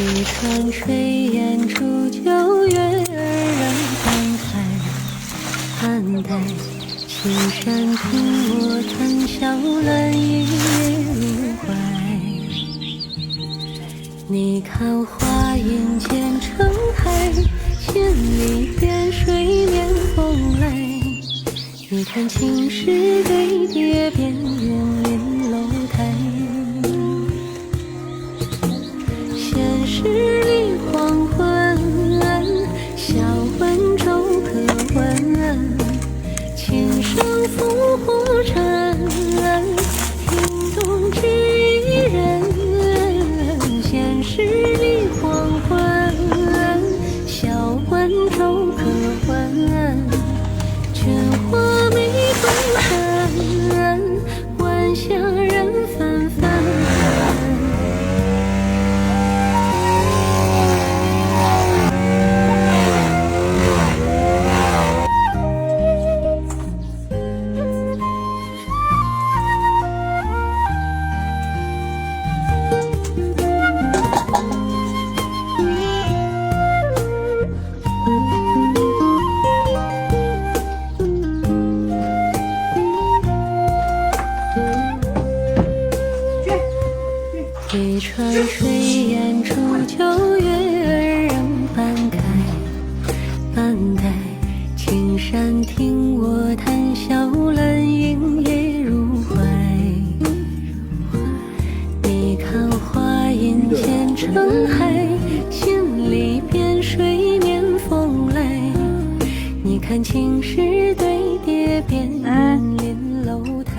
一船炊烟煮酒，月儿让翻开汉代。青山听我谈笑，鸾音夜入怀。你看花影渐成海，千里边水面风来。你看青石堆叠边园临楼台。十里黄昏，笑问舟可闻。琴声烽火传，听懂知一人。闲十里黄昏，笑问舟可闻。鹃花美东山，晚霞染纷纷。一船炊烟煮酒，月儿仍半开。半代青山听我谈笑，鸾音夜入怀。你看花影渐成海，千里边水面风来。你看青石堆叠边临楼台。